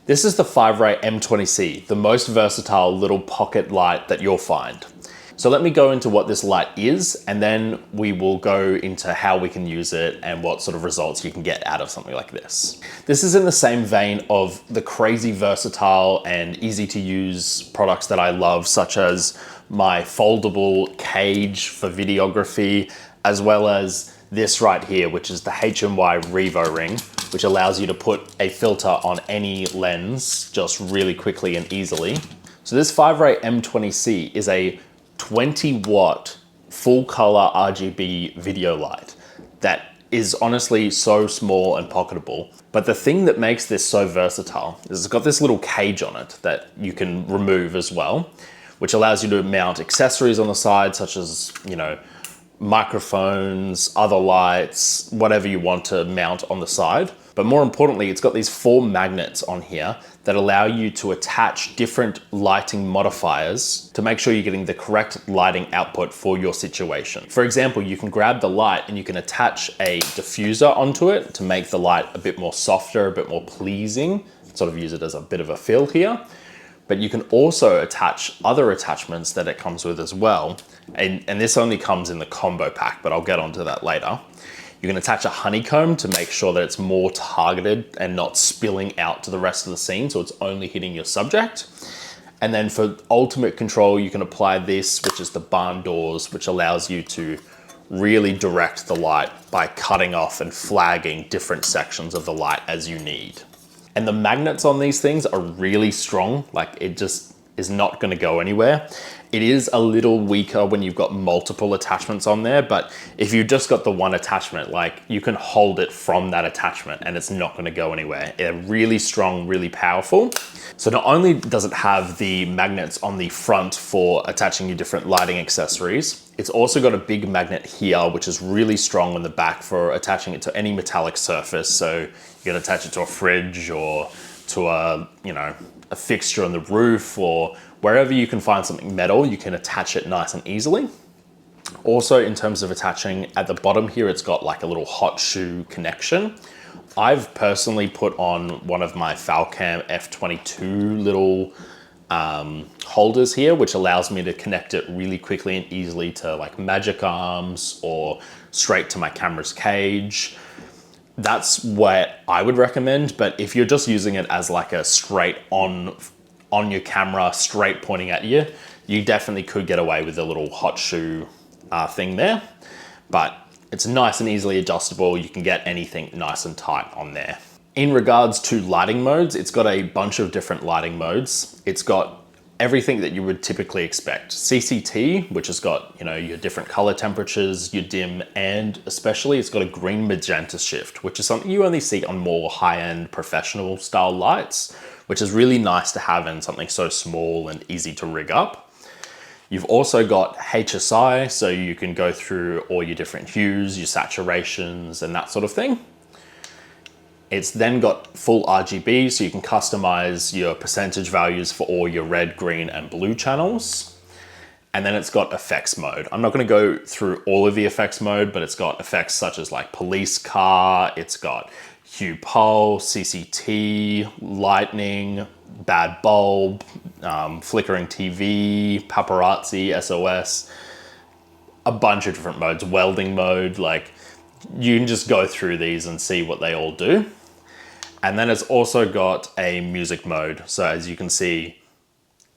This is the 5-Ray M20C, the most versatile little pocket light that you'll find. So let me go into what this light is, and then we will go into how we can use it and what sort of results you can get out of something like this. This is in the same vein of the crazy versatile and easy to use products that I love, such as my foldable cage for videography, as well as this right here, which is the HMY Revo ring, which allows you to put a filter on any lens just really quickly and easily. So this 5-Ray M20C is a 20-watt full color RGB video light that is honestly so small and pocketable. But the thing that makes this so versatile is it's got this little cage on it that you can remove as well, which allows you to mount accessories on the side, such as, you know, microphones, other lights, whatever you want to mount on the side. But more importantly, it's got these 4 magnets on here that allow you to attach different lighting modifiers to make sure you're getting the correct lighting output for your situation. For example, you can grab the light and you can attach a diffuser onto it to make the light a bit more softer, a bit more pleasing, sort of use it as a bit of a fill here. But you can also attach other attachments that it comes with as well. And this only comes in the combo pack, but I'll get onto that later. You can attach a honeycomb to make sure that it's more targeted and not spilling out to the rest of the scene, so it's only hitting your subject. And then for ultimate control, you can apply this, which is the barn doors, which allows you to really direct the light by cutting off and flagging different sections of the light as you need. And the magnets on these things are really strong, like it just is not gonna go anywhere. It is a little weaker when you've got multiple attachments on there, but if you just got the one attachment, like you can hold it from that attachment and it's not gonna go anywhere. They're really strong, really powerful. So not only does it have the magnets on the front for attaching your different lighting accessories, it's also got a big magnet here, which is really strong on the back for attaching it to any metallic surface. So you can attach it to a fridge or to a, you know, a fixture on the roof, or wherever you can find something metal, you can attach it nice and easily. Also, in terms of attaching, at the bottom here, it's got like a little hot shoe connection. I've personally put on one of my Falcam F22 little holders here, which allows me to connect it really quickly and easily to like magic arms or straight to my camera's cage. That's what I would recommend, but if you're just using it as like a straight on your camera, straight pointing at you, you definitely could get away with a little hot shoe thing there. But it's nice and easily adjustable. You can get anything nice and tight on there. In regards to lighting modes, it's got a bunch of different lighting modes. It's got everything that you would typically expect. CCT, which has got, you know, your different color temperatures, your dim, and especially it's got a green magenta shift, which is something you only see on more high-end professional style lights, which is really nice to have in something so small and easy to rig up. You've also got HSI, so you can go through all your different hues, your saturations, and that sort of thing. It's then got full RGB, so you can customize your percentage values for all your red, green, and blue channels. And then it's got effects mode. I'm not gonna go through all of the effects mode, but it's got effects such as like police car, it's got hue pulse, CCT, lightning, bad bulb, flickering TV, paparazzi, SOS, a bunch of different modes, welding mode, like you can just go through these and see what they all do. And then it's also got a music mode. So as you can see,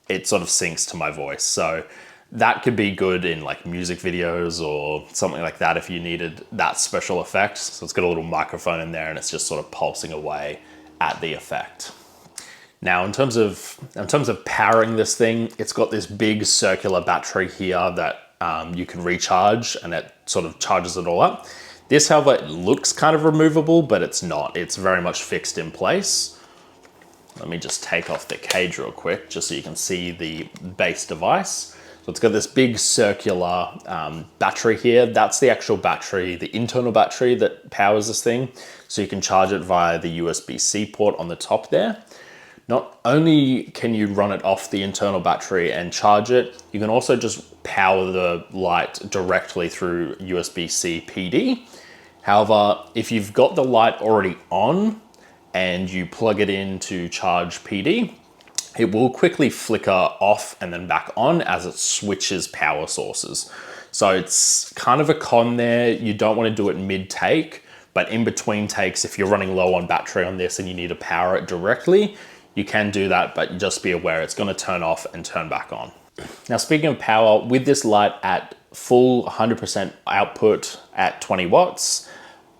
it sort of syncs to my voice. So that could be good in like music videos or something like that if you needed that special effect. So it's got a little microphone in there and it's just sort of pulsing away at the effect. Now, in terms of powering this thing, it's got this big circular battery here that you can recharge, and it sort of charges it all up. This, however, it looks kind of removable, but it's not. It's very much fixed in place. Let me just take off the cage real quick, just so you can see the base device. So it's got this big circular battery here. That's the actual battery, the internal battery that powers this thing. So you can charge it via the USB-C port on the top there. Not only can you run it off the internal battery and charge it, you can also just power the light directly through USB-C PD. However, if you've got the light already on, and you plug it in to charge PD, it will quickly flicker off and then back on as it switches power sources. So it's kind of a con there. You don't want to do it mid-take, but in between takes, if you're running low on battery on this and you need to power it directly, you can do that, but just be aware it's going to turn off and turn back on. Now, speaking of power, with this light at full 100% output at 20 watts,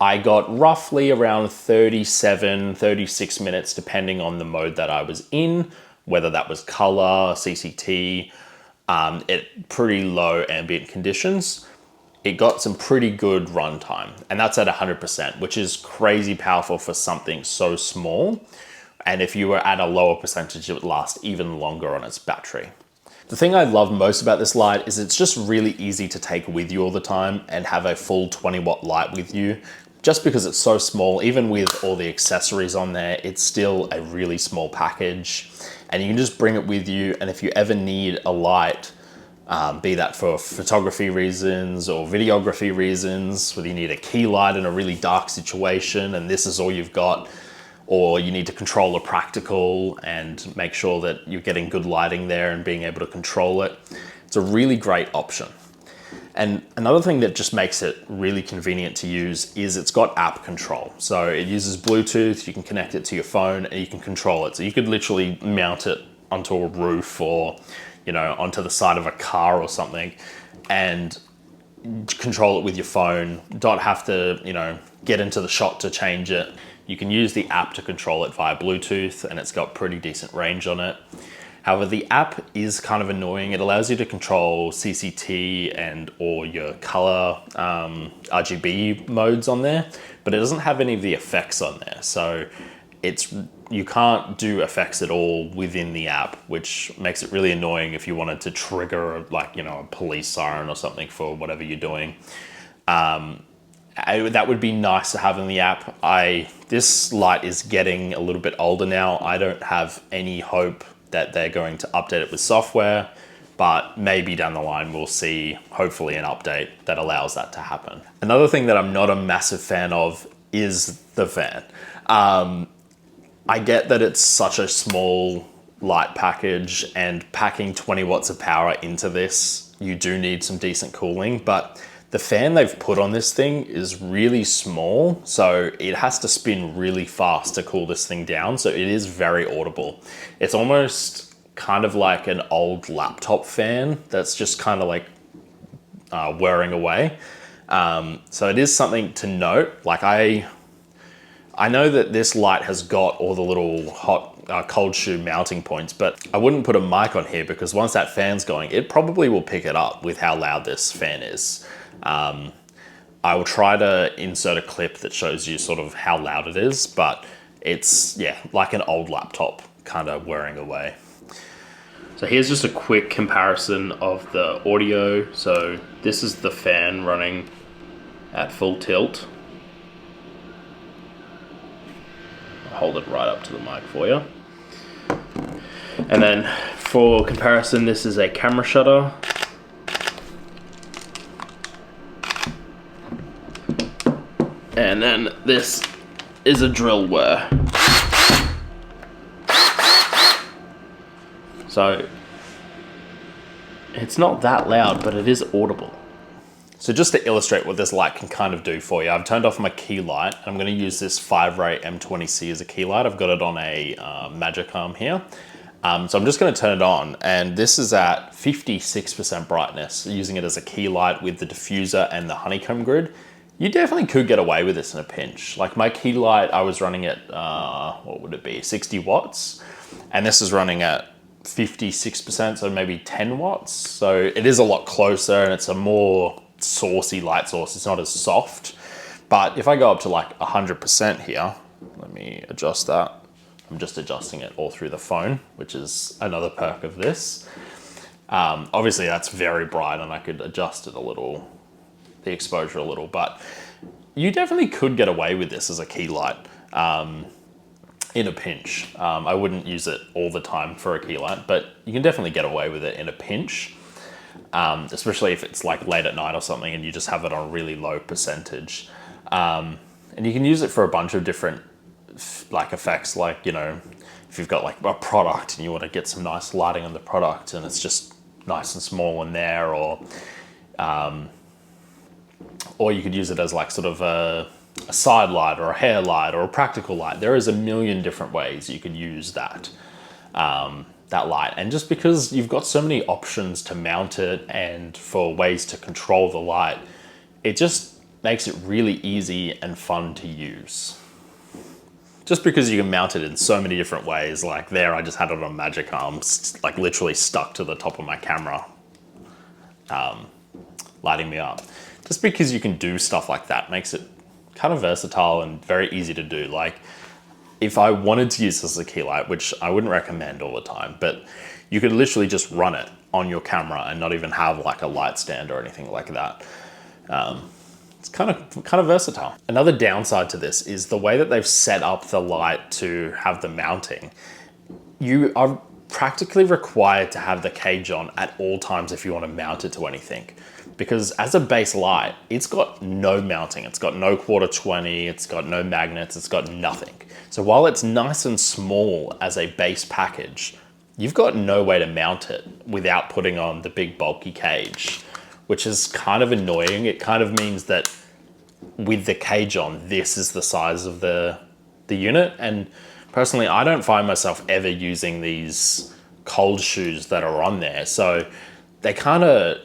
I got roughly around 37, 36 minutes, depending on the mode that I was in, whether that was color, CCT, at pretty low ambient conditions. It got some pretty good runtime, and that's at 100%, which is crazy powerful for something so small. And if you were at a lower percentage, it would last even longer on its battery. The thing I love most about this light is it's just really easy to take with you all the time and have a full 20 watt light with you. Just because it's so small, even with all the accessories on there, it's still a really small package, and you can just bring it with you. And if you ever need a light, be that for photography reasons or videography reasons, whether you need a key light in a really dark situation and this is all you've got, or you need to control a practical and make sure that you're getting good lighting there and being able to control it, it's a really great option. And another thing that just makes it really convenient to use is it's got app control. So it uses Bluetooth, you can connect it to your phone and you can control it. So you could literally mount it onto a roof or, you know, onto the side of a car or something and control it with your phone. Don't have to, you know, get into the shot to change it. You can use the app to control it via Bluetooth, and it's got pretty decent range on it. However, the app is kind of annoying. It allows you to control CCT and or your color RGB modes on there, but it doesn't have any of the effects on there. So you can't do effects at all within the app, which makes it really annoying if you wanted to trigger like, you know, a police siren or something for whatever you're doing. That would be nice to have in the app. This light is getting a little bit older now. I don't have any hope that they're going to update it with software, but maybe down the line we'll see, hopefully, an update that allows that to happen. Another thing that I'm not a massive fan of is the fan. I get that it's such a small light package, and packing 20 watts of power into this, you do need some decent cooling, but the fan they've put on this thing is really small, so it has to spin really fast to cool this thing down, so it is very audible. It's almost kind of like an old laptop fan that's just kind of like whirring away. So it is something to note. Like I know that this light has got all the little cold shoe mounting points, but I wouldn't put a mic on here because once that fan's going, it probably will pick it up with how loud this fan is. I will try to insert a clip that shows you sort of how loud it is, but it's, yeah, like an old laptop kind of whirring away. So here's just a quick comparison of the audio. So this is the fan running at full tilt. I'll hold it right up to the mic for you. And then for comparison, this is a camera shutter. And then this is a drill whir. So it's not that loud, but it is audible. So just to illustrate what this light can kind of do for you, I've turned off my key light. I'm going to use this 5-ray M20C as a key light. I've got it on a Magicom here. So I'm just going to turn it on, and this is at 56% brightness, using it as a key light with the diffuser and the honeycomb grid. You definitely could get away with this in a pinch. Like my key light, I was running at, what would it be, 60 watts. And this is running at 56%, so maybe 10 watts. So it is a lot closer, and it's a more saucy light source. It's not as soft. But if I go up to like 100% here, let me adjust that. I'm just adjusting it all through the phone, which is another perk of this. Obviously that's very bright, and I could adjust it a little, the exposure a little, but you definitely could get away with this as a key light in a pinch. I wouldn't use it all the time for a key light, but you can definitely get away with it in a pinch, especially if it's like late at night or something and you just have it on a really low percentage. And you can use it for a bunch of different like effects, like, you know, if you've got like a product and you want to get some nice lighting on the product and it's just nice and small in there, or you could use it as like sort of a side light or a hair light or a practical light. There is a million different ways you could use that light. And just because you've got so many options to mount it and for ways to control the light, it just makes it really easy and fun to use. Just because you can mount it in so many different ways. Like there, I just had it on Magic Arms, like literally stuck to the top of my camera, lighting me up. Just because you can do stuff like that makes it kind of versatile and very easy to do. Like if I wanted to use this as a key light, which I wouldn't recommend all the time, but you could literally just run it on your camera and not even have like a light stand or anything like that. It's kind of versatile. Another downside to this is the way that they've set up the light to have the mounting. You are practically required to have the cage on at all times if you want to mount it to anything. Because as a base light, it's got no mounting. It's got no quarter 20, it's got no magnets, it's got nothing. So while it's nice and small as a base package, you've got no way to mount it without putting on the big bulky cage, which is kind of annoying. It kind of means that with the cage on, this is the size of the unit. And personally, I don't find myself ever using these cold shoes that are on there. So they kind of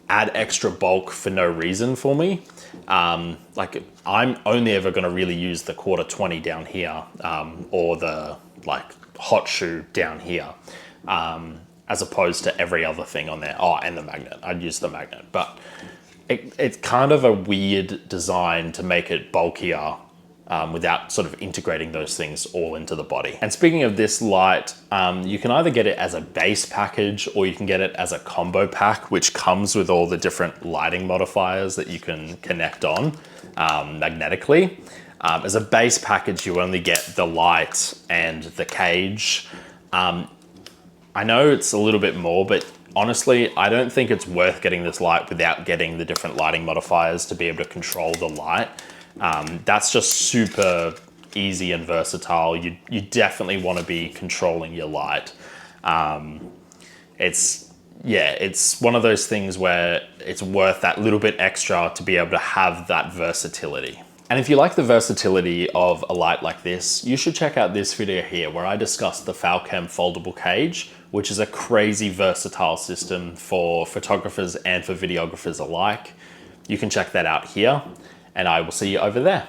add extra bulk for no reason for me. Like I'm only ever going to really use the quarter 20 down here, or the like hot shoe down here, as opposed to every other thing on there. Oh, and the magnet. I'd use the magnet, but it's kind of a weird design to make it bulkier without sort of integrating those things all into the body. And speaking of this light, you can either get it as a base package or you can get it as a combo pack, which comes with all the different lighting modifiers that you can connect on magnetically. As a base package, you only get the light and the cage. I know it's a little bit more, but honestly, I don't think it's worth getting this light without getting the different lighting modifiers to be able to control the light. That's just super easy and versatile. You definitely want to be controlling your light. It's one of those things where it's worth that little bit extra to be able to have that versatility. And if you like the versatility of a light like this, you should check out this video here where I discuss the Falcam foldable cage, which is a crazy versatile system for photographers and for videographers alike. You can check that out here, and I will see you over there.